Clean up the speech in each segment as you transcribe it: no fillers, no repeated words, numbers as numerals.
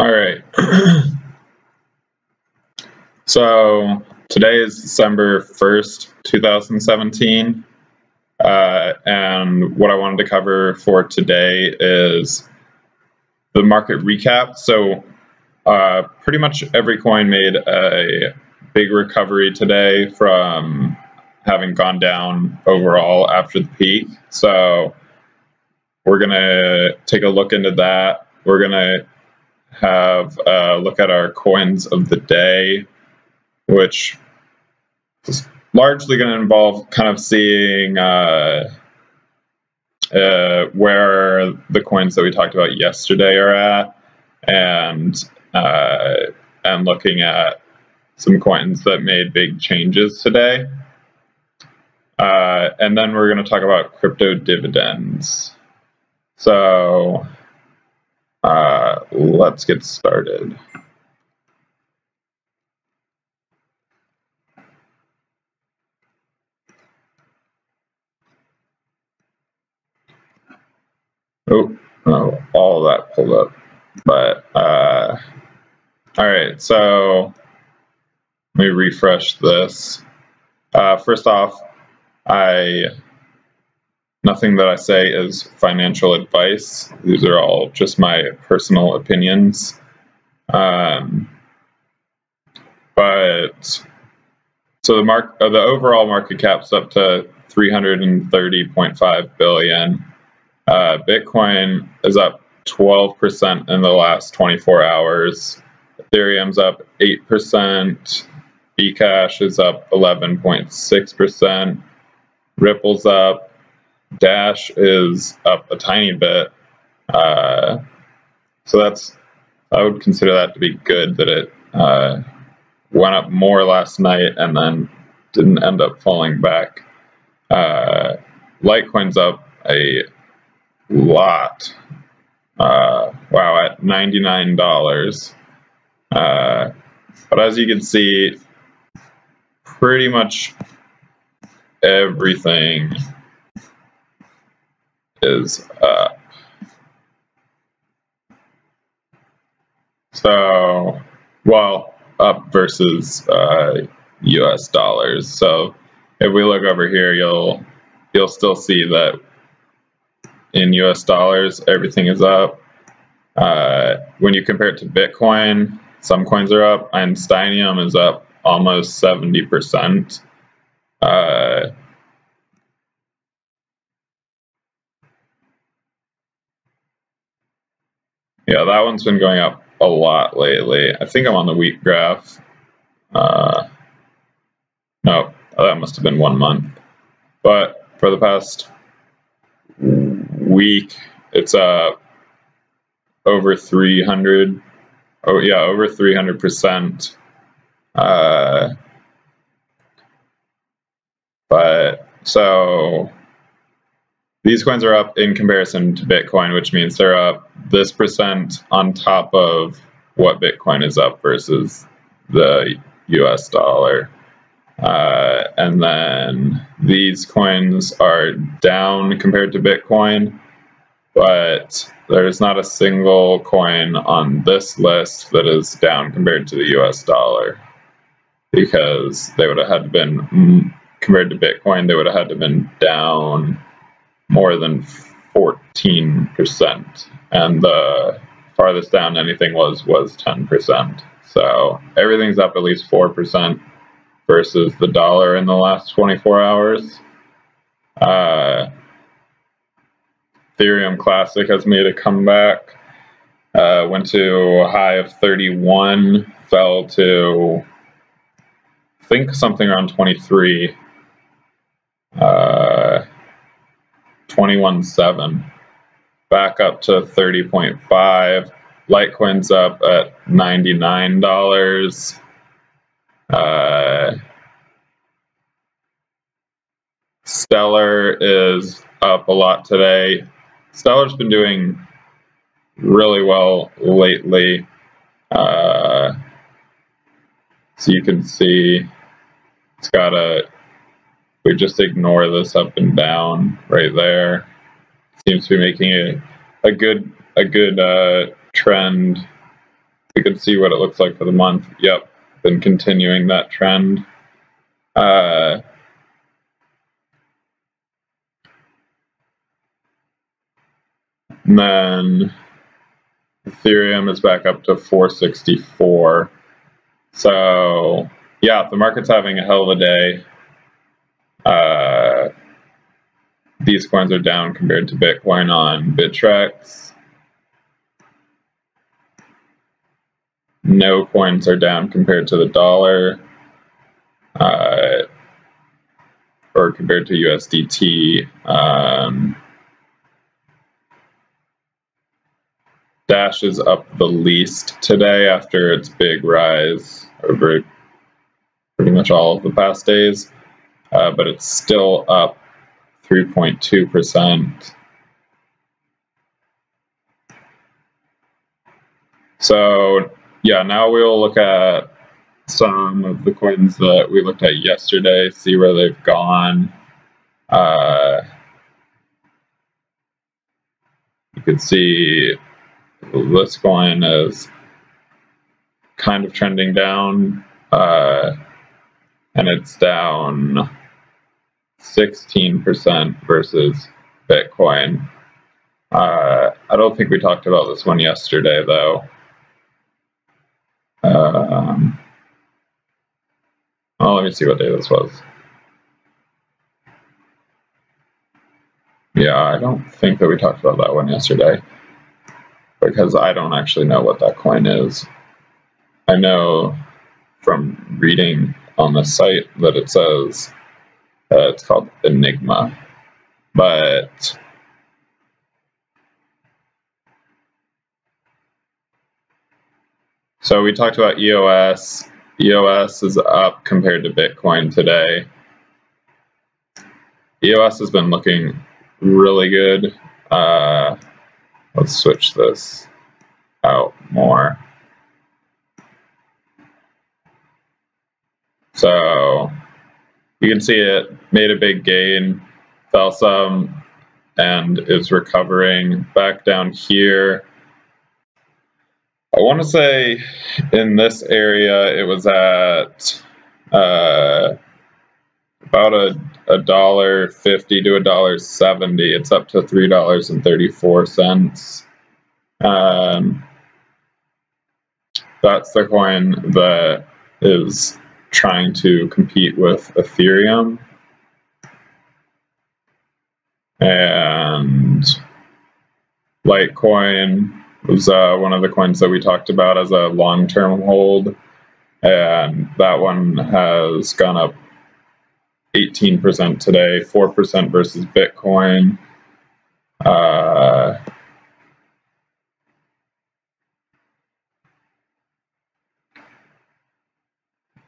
All right. So today is December 1st, 2017. And what I wanted to cover for today is the market recap. So pretty much every coin made a big recovery today from having gone down overall after the peak. So we're going to take a look into that. We're going to have a look at our coins of the day, which is largely going to involve kind of seeing where the coins that we talked about yesterday are at, and looking at some coins that made big changes today. And then we're going to talk about crypto dividends. So let's get started. Oh, all of that pulled up. But all right, so let me refresh this. First off, nothing that I say is financial advice. These are all just my personal opinions. But so the overall market cap's up to 330.5 billion. Bitcoin is up 12% in the last 24 hours. Ethereum's up 8%. Bcash is up 11.6%. Ripple's up. Dash is up a tiny bit. So I would consider that to be good, that it went up more last night and then didn't end up falling back. Litecoin's up a lot. Wow, at $99. But as you can see, pretty much everything is up. So, well, up versus US dollars. So if we look over here, you'll still see that in US dollars, everything is up. When you compare it to Bitcoin, some coins are up. Einsteinium is up almost 70%. Yeah, that one's been going up a lot lately. I think I'm on the week graph. No, that must have been 1 month. But for the past week, it's up over 300. Oh yeah, over 300%. But so these coins are up in comparison to Bitcoin, which means they're up this percent on top of what Bitcoin is up versus the US dollar. And then these coins are down compared to Bitcoin, but there's not a single coin on this list that is down compared to the US dollar, because they would have had been, compared to Bitcoin, they would have had to been down more than 14%, and the farthest down anything was 10%. So everything's up at least 4% versus the dollar in the last 24 hours. Ethereum Classic has made a comeback. Went to a high of 31, fell to I think something around 23. 21.7, back up to 30.5. Litecoin's up at $99. Stellar is up a lot today. Stellar's been doing really well lately. So you can see it's got we just ignore this up and down right there. Seems to be making a good trend we can see what it looks like for the month. Yep, been continuing that trend. And then Ethereum is back up to 464. So yeah, the market's having a hell of a day. These coins are down compared to Bitcoin on Bittrex. No coins are down compared to the dollar, or compared to USDT. Dash is up the least today after its big rise over pretty much all of the past days, but it's still up 3.2%. So yeah, now we'll look at some of the coins that we looked at yesterday, see where they've gone. You can see this coin is kind of trending down, and it's down 16% versus Bitcoin. I don't think we talked about this one yesterday, though. Oh, let me see what day this was. Yeah, I don't think that we talked about that one yesterday, because I don't actually know what that coin is. I know from reading on the site that it says it's called Enigma, but so we talked about EOS. EOS is up compared to Bitcoin today. EOS has been looking really good. Let's switch this out more. So you can see it made a big gain, fell some, and is recovering back down here. I want to say in this area it was at about $1.50 to $1.70. It's up to $3.34. That's the coin that is trying to compete with Ethereum. And Litecoin was one of the coins that we talked about as a long-term hold, and that one has gone up 18% today, 4% versus Bitcoin.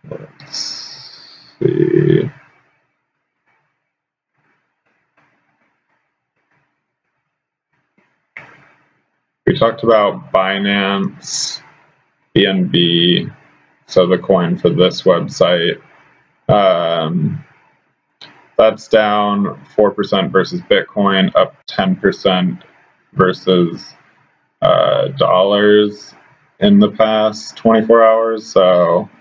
Let's see. We talked about Binance, BNB, so the coin for this website. That's down 4% versus Bitcoin, up 10% versus dollars in the past 24 hours, so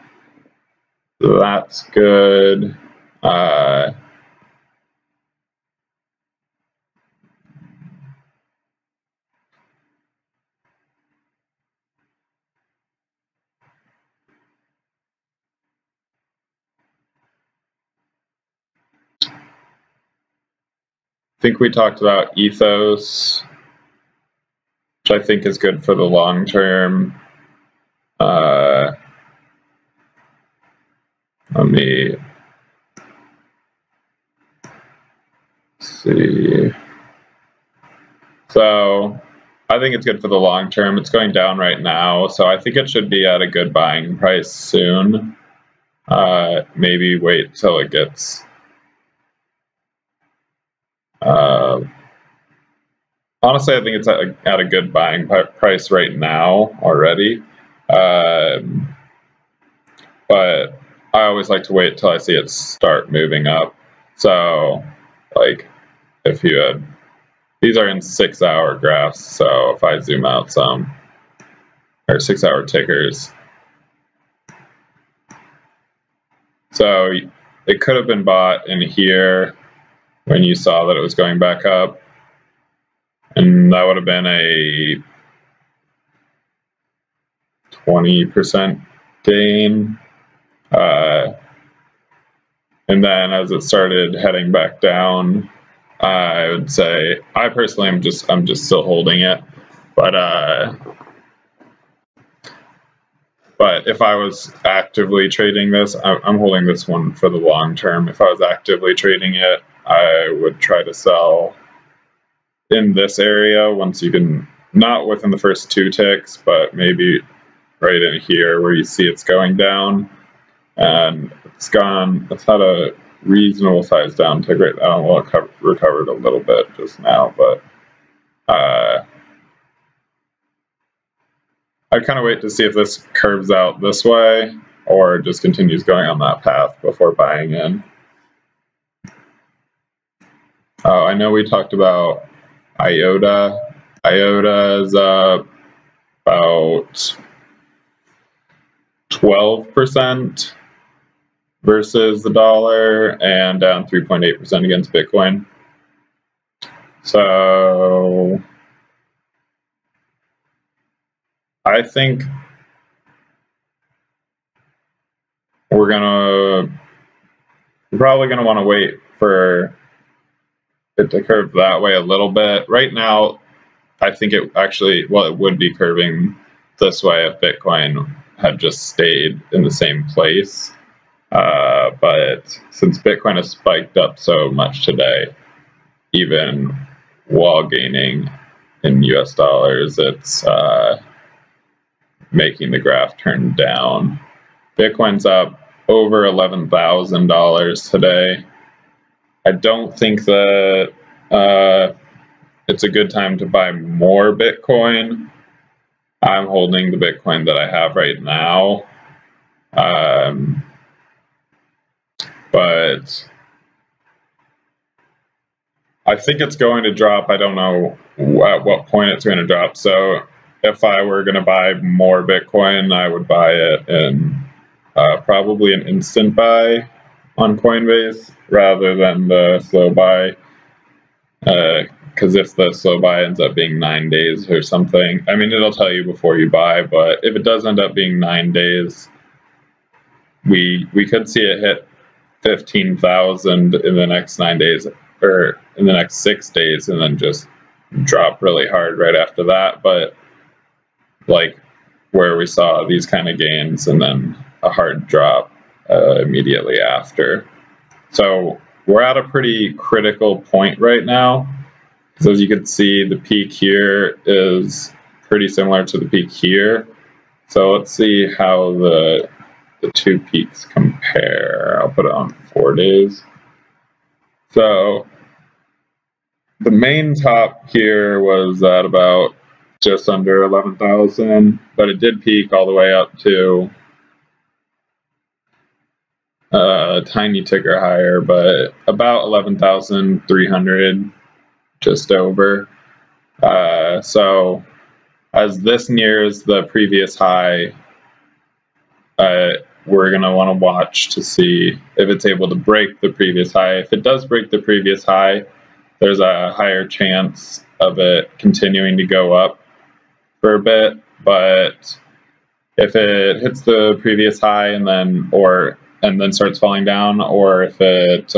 that's good. I think we talked about Ethos, which I think is good for the long term. Let me see. So I think it's good for the long term. It's going down right now, so I think it should be at a good buying price soon. Maybe wait till it gets honestly, I think it's at a good buying price right now already. But I always like to wait till I see it start moving up. So, like, if you had, these are in 6-hour graphs, so if I zoom out some, or 6-hour tickers. So it could have been bought in here when you saw that it was going back up, and that would have been a 20% gain. And then as it started heading back down, I would say I personally I'm just still holding it, but if I was actively trading this, I'm holding this one for the long term. If I was actively trading it, I would try to sell in this area once you can, not within the first 2 ticks, but maybe right in here where you see it's going down, and it's had a reasonable size downtick right now. Well, it recovered a little bit just now, but I'd kind of wait to see if this curves out this way or just continues going on that path before buying in. Oh, I know we talked about IOTA. IOTA is up about 12% versus the dollar and down 3.8% against Bitcoin. So I think we're probably gonna want to wait for it to curve that way a little bit. Right now, I think it would be curving this way if Bitcoin had just stayed in the same place. But since Bitcoin has spiked up so much today, even while gaining in US dollars, it's making the graph turn down. Bitcoin's up over $11,000 today. I don't think that it's a good time to buy more Bitcoin. I'm holding the Bitcoin that I have right now. But I think it's going to drop. I don't know at what point it's going to drop. So if I were going to buy more Bitcoin, I would buy it in probably an instant buy on Coinbase rather than the slow buy. Because if the slow buy ends up being 9 days or something, I mean, it'll tell you before you buy, but if it does end up being 9 days, we could see it hit 15,000 in the next 9 days, or in the next 6 days, and then just drop really hard right after that. But like where we saw these kind of gains and then a hard drop immediately after. So we're at a pretty critical point right now. So as you can see, the peak here is pretty similar to the peak here. So let's see how the 2 peaks compare. I'll put it on 4 days. So the main top here was at about just under 11,000, but it did peak all the way up to a tiny ticker higher, but about 11,300, just over. So as this nears the previous high, we're going to want to watch to see if it's able to break the previous high. If it does break the previous high, there's a higher chance of it continuing to go up for a bit. But if it hits the previous high and then starts falling down, or if it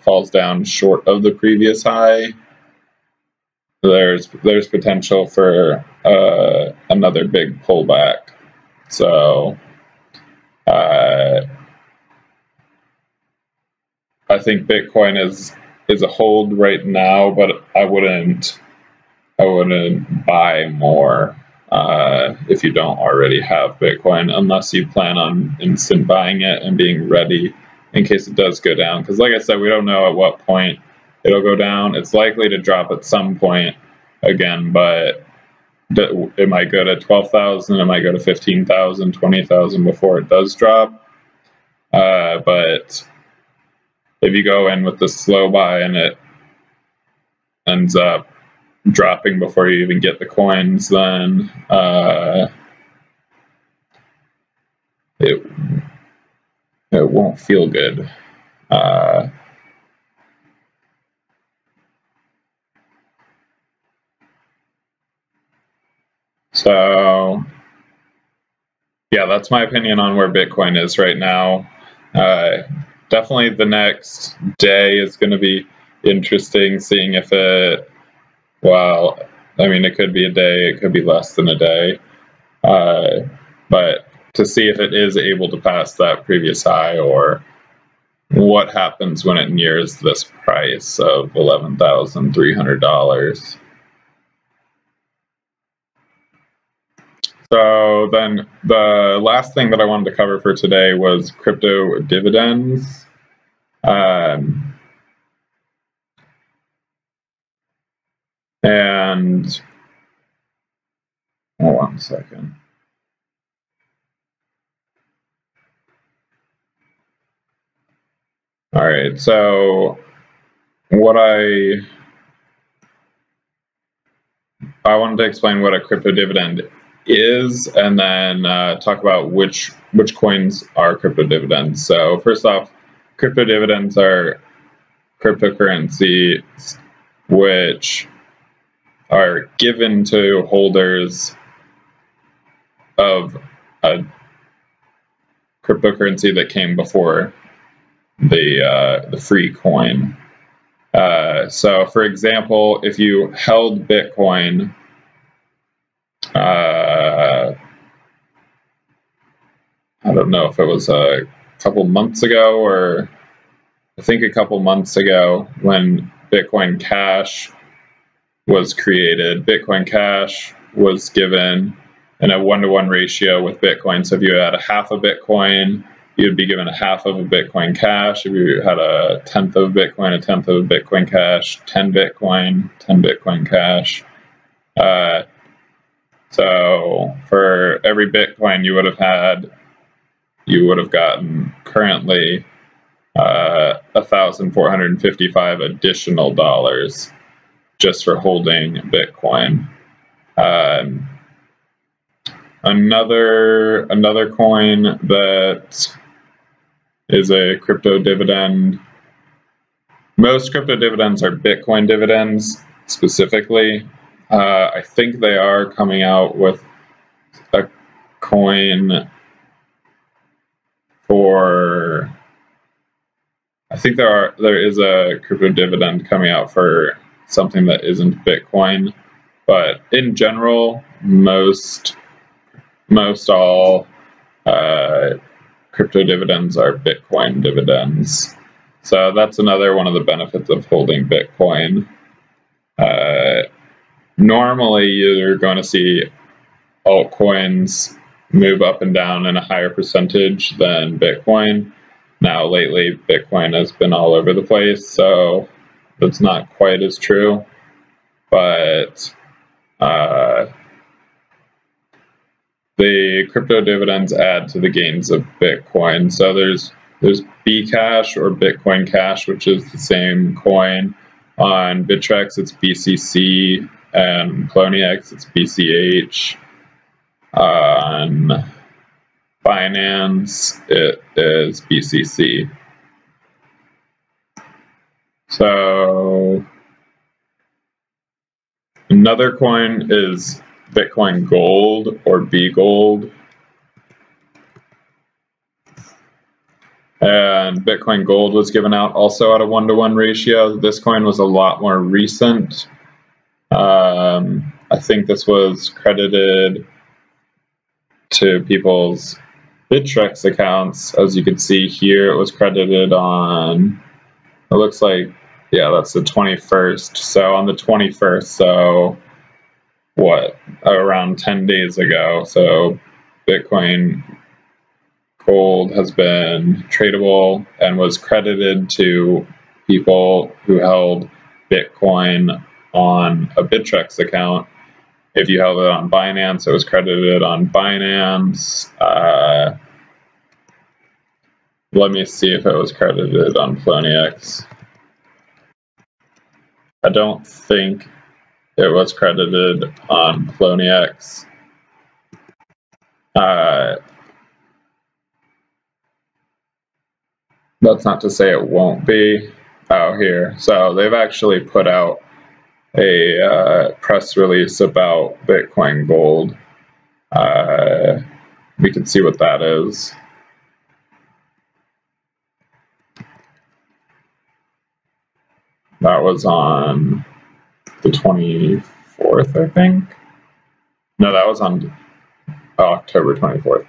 falls down short of the previous high, there's potential for another big pullback. So I think Bitcoin is a hold right now, but I wouldn't buy more if you don't already have Bitcoin, unless you plan on instant buying it and being ready in case it does go down. Because like I said, we don't know at what point it'll go down. It's likely to drop at some point again, but it might go to 12,000, it might go to 15,000, 20,000 before it does drop. But if you go in with the slow buy and it ends up dropping before you even get the coins, then it won't feel good. So yeah, that's my opinion on where Bitcoin is right now. Definitely the next day is going to be interesting, seeing if it, well, I mean, it could be a day, it could be less than a day, but to see if it is able to pass that previous high, or what happens when it nears this price of $11,300. So then the last thing that I wanted to cover for today was crypto dividends. And hold on a second. All right, so what I wanted to explain what a crypto dividend is, and then talk about which coins are crypto dividends. So first off, crypto dividends are cryptocurrencies which are given to holders of a cryptocurrency that came before the free coin. So for example, if you held Bitcoin, I don't know if it was a couple months ago, or I think a couple months ago, when Bitcoin Cash was created. Bitcoin Cash was given in a 1-to-1 ratio with Bitcoin. So if you had a half a Bitcoin, you'd be given a half of a Bitcoin Cash. If you had a tenth of a Bitcoin, a tenth of a Bitcoin Cash, 10 Bitcoin, 10 Bitcoin Cash. So for every Bitcoin you would have gotten currently 1,455 additional dollars just for holding Bitcoin. Another coin that is a crypto dividend. Most crypto dividends are Bitcoin dividends specifically. I think they are coming out with a coin for, I think there is a crypto dividend coming out for something that isn't Bitcoin, but in general, most all crypto dividends are Bitcoin dividends. So that's another one of the benefits of holding Bitcoin. Normally, you're going to see altcoins move up and down in a higher percentage than Bitcoin. Now, lately, Bitcoin has been all over the place, so that's not quite as true. But the crypto dividends add to the gains of Bitcoin. So there's Bcash or Bitcoin Cash, which is the same coin. On Bittrex, it's BCC, and Poloniex, it's BCH. On Binance, it is BCC. So another coin is Bitcoin Gold, or B Gold. And Bitcoin Gold was given out also at a 1-to-1 ratio. This coin was a lot more recent. I think this was credited to people's Bittrex accounts. As you can see here, it was credited on, it looks like, yeah, that's the 21st. So on the 21st, so what, around 10 days ago. So Bitcoin Gold has been tradable and was credited to people who held Bitcoin on a Bittrex account. If you held it on Binance, it was credited on Binance. Let me see if it was credited on Poloniex. I don't think it was credited on Poloniex. That's not to say it won't be out here. So they've actually put out a press release about Bitcoin Gold. We can see what that is. That was on the 24th, I think. No, that was on October 24th.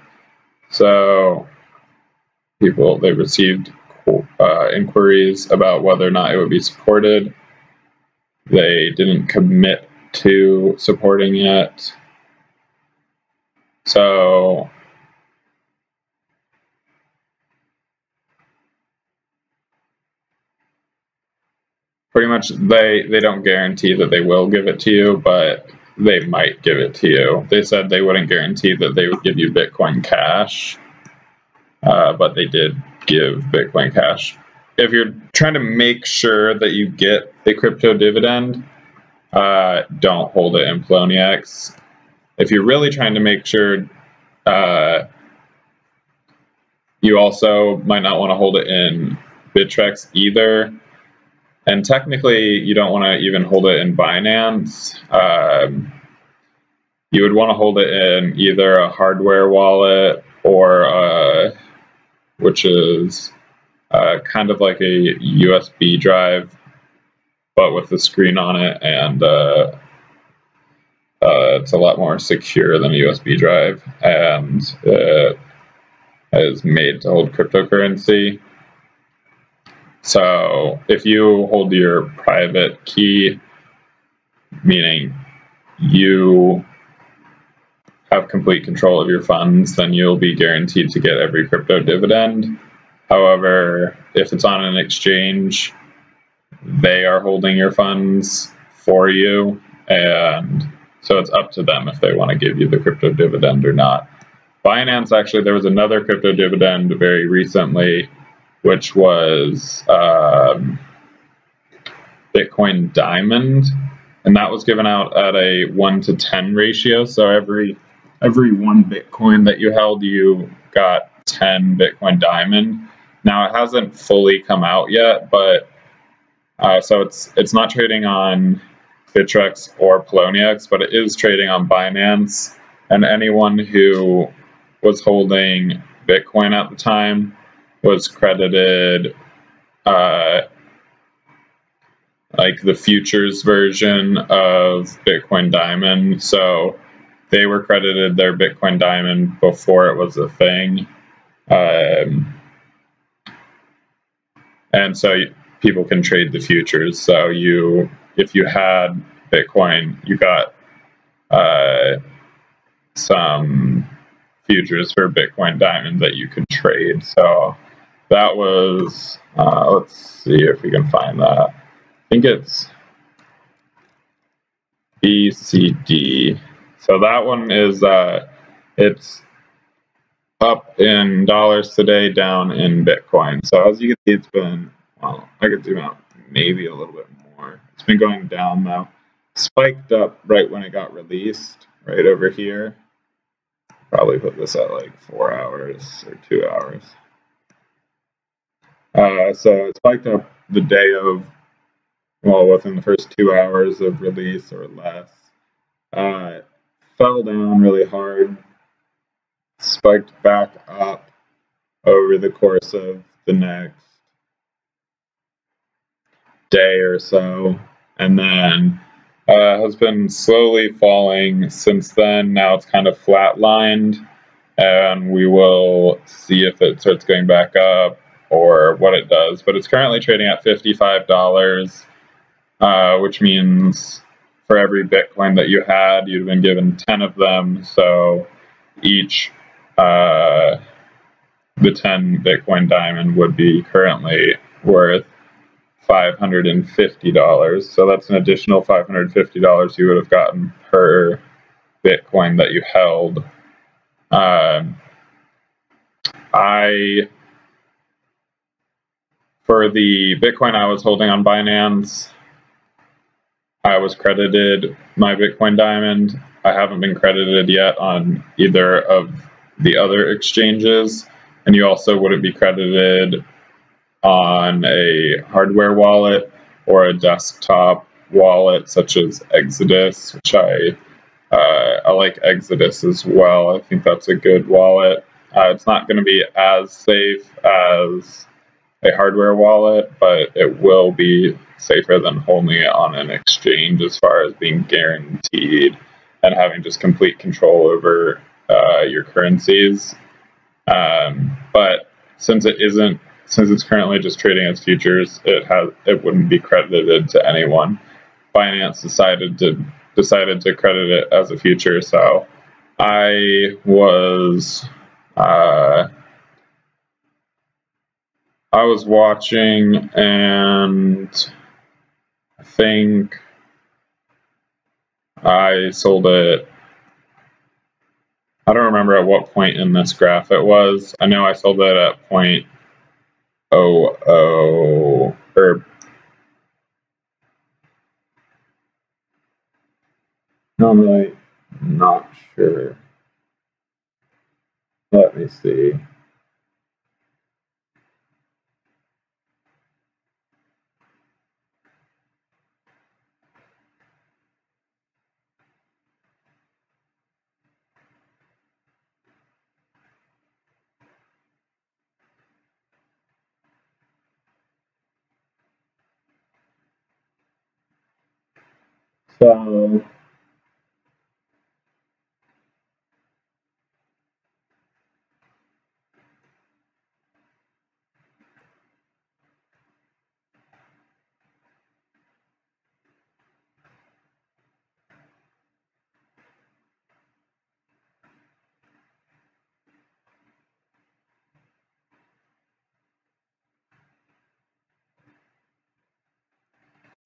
So they received inquiries about whether or not it would be supported. They didn't commit to supporting it. So pretty much they don't guarantee that they will give it to you, but they might give it to you. They said they wouldn't guarantee that they would give you Bitcoin Cash, but they did give Bitcoin Cash. If you're trying to make sure that you get a crypto dividend, don't hold it in Poloniex. If you're really trying to make sure, you also might not want to hold it in Bittrex either. And technically, you don't want to even hold it in Binance. You would want to hold it in either a hardware wallet or which is kind of like a USB drive, but with a screen on it, and it's a lot more secure than a USB drive, and it is made to hold cryptocurrency. So if you hold your private key, meaning you have complete control of your funds, then you'll be guaranteed to get every crypto dividend. However, if it's on an exchange, they are holding your funds for you, and so it's up to them if they want to give you the crypto dividend or not. Binance, actually, there was another crypto dividend very recently, which was Bitcoin Diamond, and that was given out at a 1-to-10 ratio. So every 1 Bitcoin that you held, you got 10 Bitcoin Diamond. Now it hasn't fully come out yet, but so it's not trading on Bittrex or Poloniex, but it is trading on Binance. And anyone who was holding Bitcoin at the time was credited like the futures version of Bitcoin Diamond. So they were credited their Bitcoin Diamond before it was a thing. And so people can trade the futures. So if you had Bitcoin, you got some futures for Bitcoin Diamond that you could trade. So that was, let's see if we can find that. I think it's BCD. So that one is, it's up in dollars today, down in Bitcoin. So as you can see, it's been, well, I could zoom out maybe a little bit more. It's been going down though. Spiked up right when it got released, right over here. Probably put this at like 4 hours or 2 hours. So it spiked up the day of, well, within the first 2 hours of release or less. Fell down really hard, spiked back up over the course of the next day or so, and then has been slowly falling since then. Now it's kind of flatlined, and we will see if it starts going back up or what it does. But it's currently trading at $55, which means for every Bitcoin that you had, you'd have been given 10 of them. So each, the 10 Bitcoin Diamond would be currently worth $550. So that's an additional $550 you would have gotten per Bitcoin that you held. For the Bitcoin I was holding on Binance, I was credited my Bitcoin Diamond. I haven't been credited yet on either of the other exchanges, and you also wouldn't be credited on a hardware wallet or a desktop wallet such as Exodus, which I like Exodus as well. I think that's a good wallet. It's not going to be as safe as a hardware wallet, but it will be safer than holding it on an exchange as far as being guaranteed and having just complete control over your currencies. But since it's currently just trading as futures, it wouldn't be credited to anyone. Binance decided to credit it as a future, so I was watching, and I think I sold it. I don't remember at what point in this graph it was. I know I sold it at 0.00, or no, I'm really not sure. Let me see. So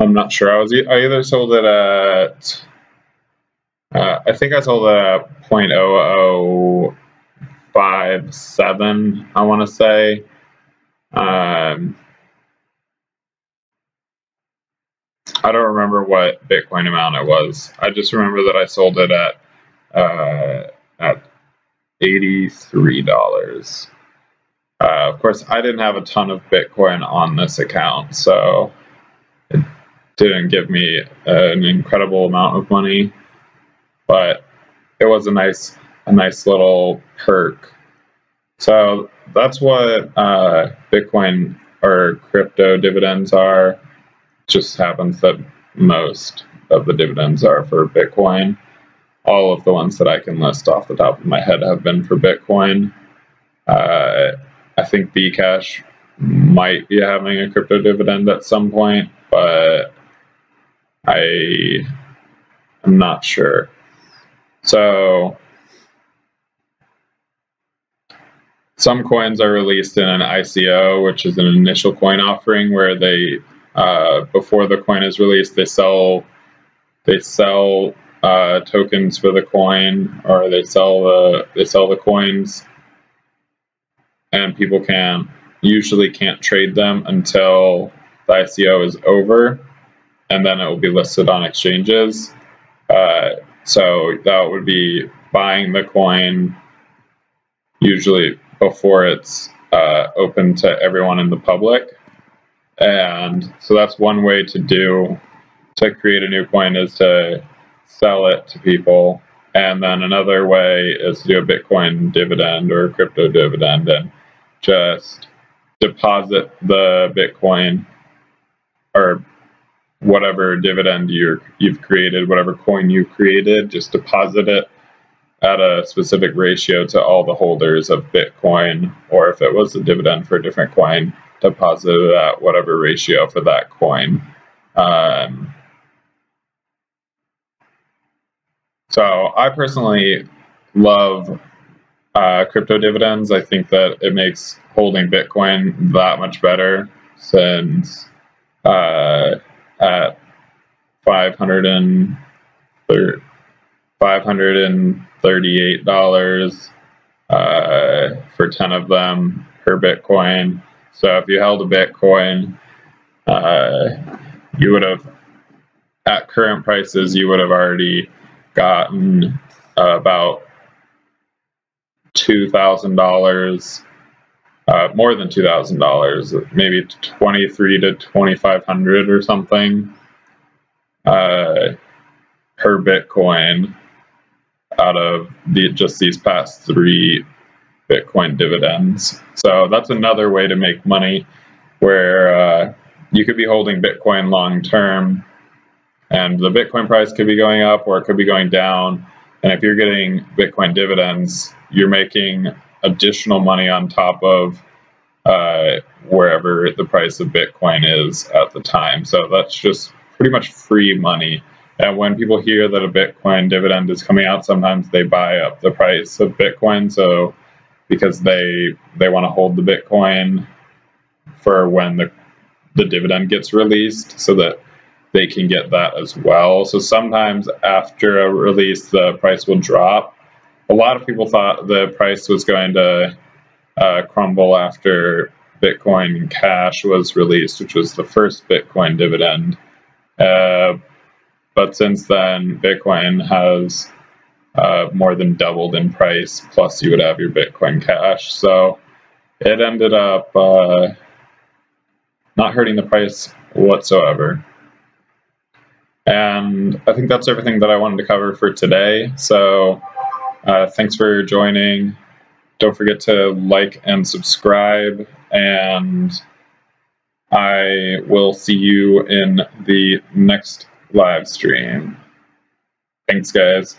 I'm not sure. I either sold it at I think I sold it at 0.0057, I want to say. I don't remember what Bitcoin amount it was. I just remember that I sold it at $83. Of course, I didn't have a ton of Bitcoin on this account, so it didn't give me an incredible amount of money, but it was a nice little perk. So that's what Bitcoin or crypto dividends are. It just happens that most of the dividends are for Bitcoin. All of the ones that I can list off the top of my head have been for Bitcoin. I think Bcash might be having a crypto dividend at some point, but I am not sure. So some coins are released in an ICO, which is an initial coin offering, where they before the coin is released, they sell tokens for the coin, or they sell the coins, and people usually can't trade them until the ICO is over, and then it will be listed on exchanges. So that would be buying the coin usually before it's open to everyone in the public. And so that's one way to create a new coin, is to sell it to people. And then another way is to do a Bitcoin dividend or a crypto dividend and just deposit the Bitcoin or whatever dividend you've created, whatever coin you created, just deposit it at a specific ratio to all the holders of Bitcoin, or if it was a dividend for a different coin, deposit it at whatever ratio for that coin. So I personally love crypto dividends. I think that it makes holding Bitcoin that much better, since at $538 for 10 of them per Bitcoin. So if you held a Bitcoin, you would have, at current prices, you would have already gotten about $2,000 more than $2,000, maybe 2,300 to 2,500 or something per Bitcoin out of just these past 3 Bitcoin dividends. So that's another way to make money, where you could be holding Bitcoin long term, and the Bitcoin price could be going up or it could be going down. And if you're getting Bitcoin dividends, you're making additional money on top of wherever the price of Bitcoin is at the time. So that's just pretty much free money. And when people hear that a Bitcoin dividend is coming out, sometimes they buy up the price of Bitcoin, so because they want to hold the Bitcoin for when the dividend gets released, so that they can get that as well. So sometimes after a release, the price will drop. A lot of people thought the price was going to crumble after Bitcoin Cash was released, which was the first Bitcoin dividend. But since then, Bitcoin has more than doubled in price, plus you would have your Bitcoin Cash. So it ended up not hurting the price whatsoever. And I think that's everything that I wanted to cover for today. So thanks for joining. Don't forget to like and subscribe, and I will see you in the next live stream. Thanks, guys.